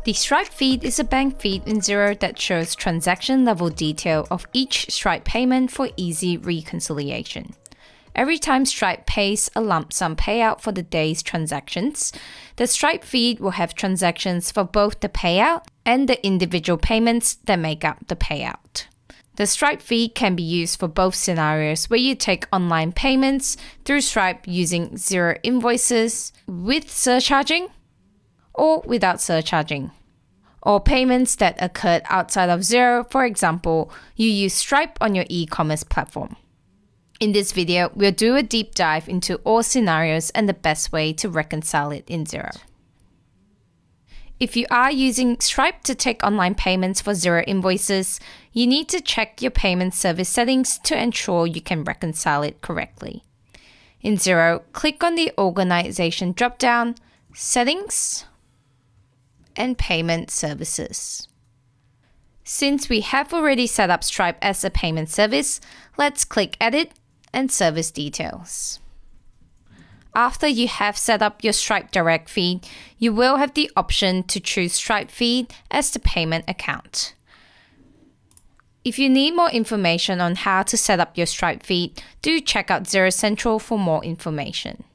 The Stripe feed is a bank feed in Xero that shows transaction level detail of each Stripe payment for easy reconciliation. Every time Stripe pays a lump sum payout for the day's transactions, the Stripe feed will have transactions for both the payout and the individual payments that make up the payout. The Stripe feed can be used for both scenarios where you take online payments through Stripe using Xero invoices with surcharging or without surcharging, or payments that occurred outside of Xero. For example, you use Stripe on your e-commerce platform. In this video, we'll do a deep dive into all scenarios and the best way to reconcile it in Xero. If you are using Stripe to take online payments for Xero invoices, you need to check your payment service settings to ensure you can reconcile it correctly. In Xero, click on the Organization drop-down, Settings, and Payment Services. Since we have already set up Stripe as a payment service, let's click Edit and Service Details. After you have set up your Stripe Direct feed, you will have the option to choose Stripe feed as the payment account. If you need more information on how to set up your Stripe feed, do check out Xero Central for more information.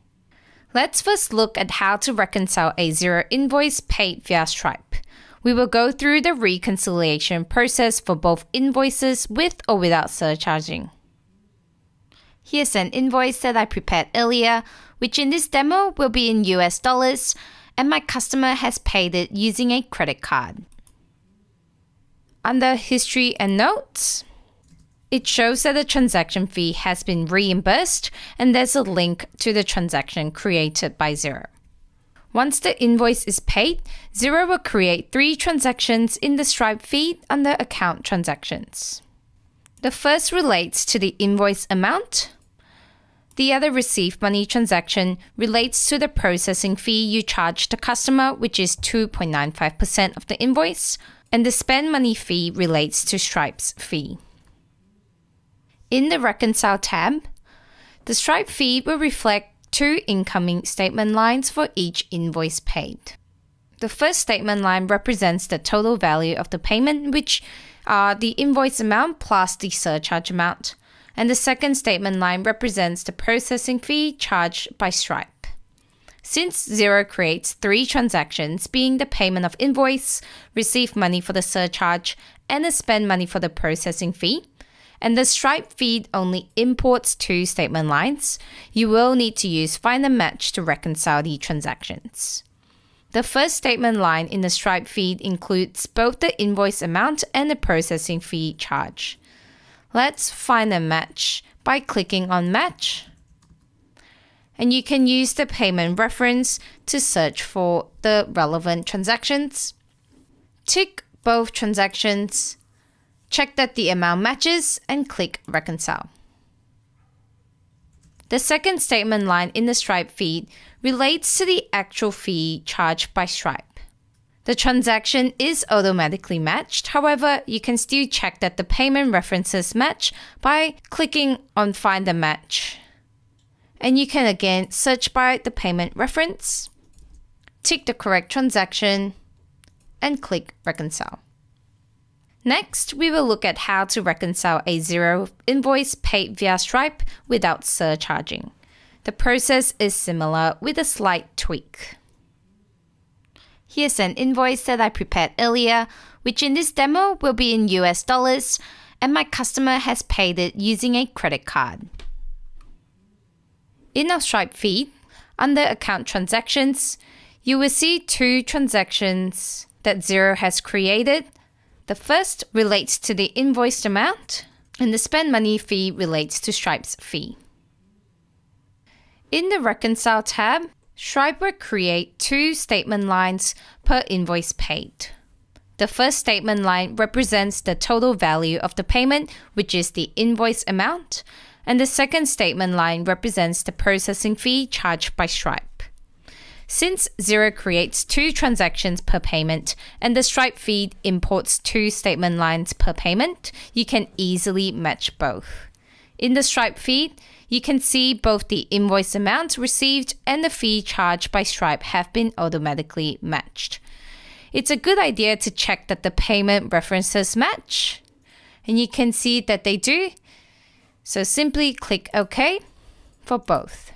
Let's first look at how to reconcile a Xero invoice paid via Stripe. We will go through the reconciliation process for both invoices with or without surcharging. Here's an invoice that I prepared earlier, which in this demo will be in US dollars, and my customer has paid it using a credit card. Under History and Notes, it shows that the transaction fee has been reimbursed, and there's a link to the transaction created by Xero. Once the invoice is paid, Xero will create 3 transactions in the Stripe feed under Account Transactions. The first relates to the invoice amount. The other received money transaction relates to the processing fee you charge the customer, which is 2.95% of the invoice, and the spend money fee relates to Stripe's fee. In the Reconcile tab, the Stripe feed will reflect 2 incoming statement lines for each invoice paid. The first statement line represents the total value of the payment, which are the invoice amount plus the surcharge amount, and the second statement line represents the processing fee charged by Stripe. Since Xero creates 3 transactions, being the payment of invoice, receive money for the surcharge, and the spend money for the processing fee, and the Stripe feed only imports 2 statement lines, you will need to use Find and Match to reconcile the transactions. The first statement line in the Stripe feed includes both the invoice amount and the processing fee charge. Let's find and match by clicking on Match. And you can use the payment reference to search for the relevant transactions. Tick both transactions, check that the amount matches, and click Reconcile. The second statement line in the Stripe feed relates to the actual fee charged by Stripe. The transaction is automatically matched, however, you can still check that the payment references match by clicking on Find and Match. And you can again search by the payment reference, tick the correct transaction, and click Reconcile. Next, we will look at how to reconcile a Xero invoice paid via Stripe without surcharging. The process is similar with a slight tweak. Here's an invoice that I prepared earlier, which in this demo will be in US dollars, and my customer has paid it using a credit card. In our Stripe feed, under Account Transactions, you will see 2 transactions that Xero has created. The first relates to the invoiced amount, and the spend money fee relates to Stripe's fee. In the Reconcile tab, Stripe will create 2 statement lines per invoice paid. The first statement line represents the total value of the payment, which is the invoice amount, and the second statement line represents the processing fee charged by Stripe. Since Xero creates 2 transactions per payment and the Stripe feed imports 2 statement lines per payment, you can easily match both. In the Stripe feed, you can see both the invoice amount received and the fee charged by Stripe have been automatically matched. it's a good idea to check that the payment references match. And you can see that they do. So simply click OK for both.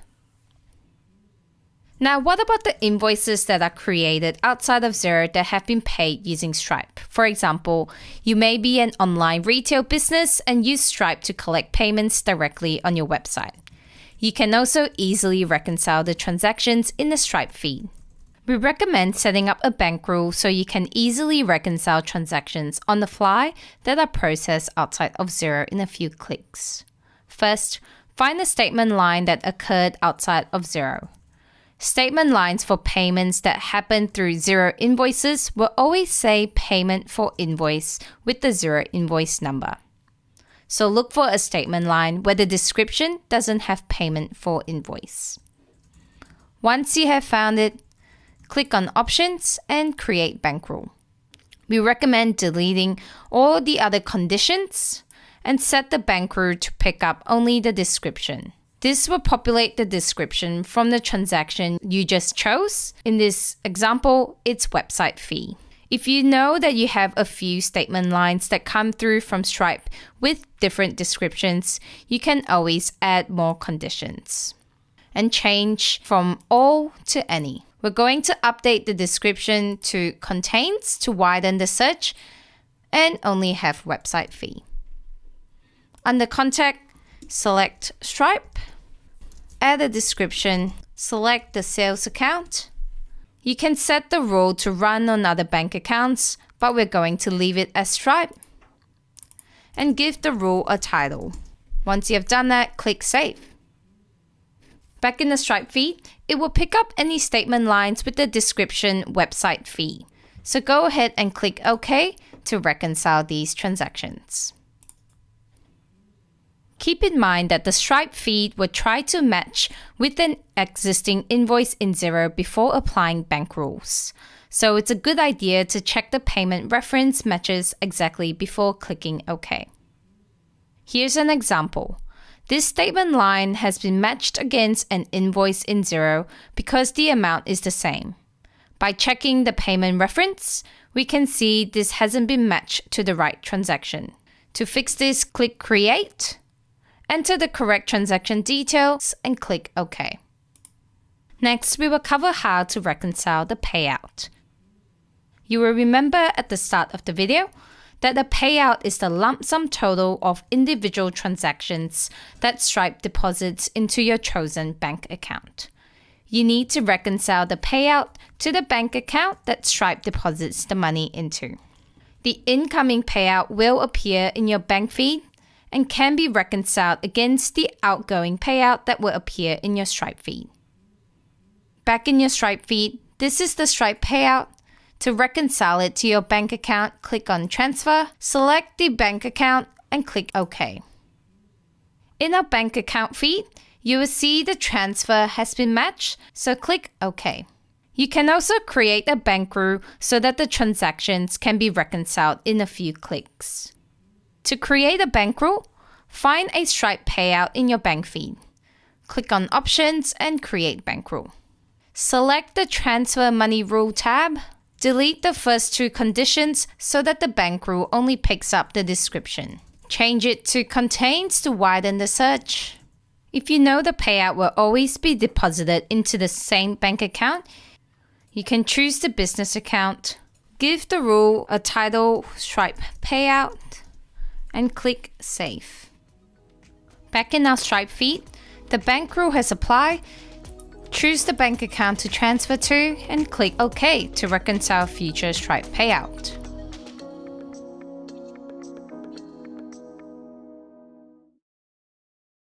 Now, what about the invoices that are created outside of Xero that have been paid using Stripe? For example, you may be an online retail business and use Stripe to collect payments directly on your website. You can also easily reconcile the transactions in the Stripe feed. We recommend setting up a bank rule so you can easily reconcile transactions on the fly that are processed outside of Xero in a few clicks. First, find the statement line that occurred outside of Xero. Statement lines for payments that happen through Xero invoices will always say payment for invoice with the Xero invoice number. So look for a statement line where the description doesn't have payment for invoice. Once you have found it, click on Options and Create Bank Rule. We recommend deleting all the other conditions and set the bank rule to pick up only the description. This will populate the description from the transaction you just chose. In this example, it's website fee. If you know that you have a few statement lines that come through from Stripe with different descriptions, you can always add more conditions and change from all to any. We're going to update the description to contains to widen the search and only have website fee. Under contact, select Stripe, add a description, select the sales account. You can set the rule to run on other bank accounts, but we're going to leave it as Stripe. And give the rule a title. Once you have done that, click Save. Back in the Stripe feed, it will pick up any statement lines with the description website fee. So go ahead and click OK to reconcile these transactions. Keep in mind that the Stripe feed will try to match with an existing invoice in Xero before applying bank rules. So it's a good idea to check the payment reference matches exactly before clicking OK. Here's an example. This statement line has been matched against an invoice in Xero because the amount is the same. By checking the payment reference, we can see this hasn't been matched to the right transaction. To fix this, click Create. Enter the correct transaction details and click OK. Next, we will cover how to reconcile the payout. You will remember at the start of the video that the payout is the lump sum total of individual transactions that Stripe deposits into your chosen bank account. You need to reconcile the payout to the bank account that Stripe deposits the money into. The incoming payout will appear in your bank feed and can be reconciled against the outgoing payout that will appear in your Stripe feed. Back in your Stripe feed, this is the Stripe payout. To reconcile it to your bank account, click on Transfer, select the bank account, and click OK. In our bank account feed, you will see the transfer has been matched, so click OK. You can also create a bank rule so that the transactions can be reconciled in a few clicks. To create a bank rule, find a Stripe payout in your bank feed. Click on Options and Create Bank Rule. Select the Transfer Money Rule tab. Delete the first two conditions so that the bank rule only picks up the description. Change it to Contains to widen the search. If you know the payout will always be deposited into the same bank account, you can choose the business account, give the rule a title Stripe Payout, and click Save. Back in our Stripe feed, the bank rule has applied. Choose the bank account to transfer to and click OK to reconcile future Stripe payout.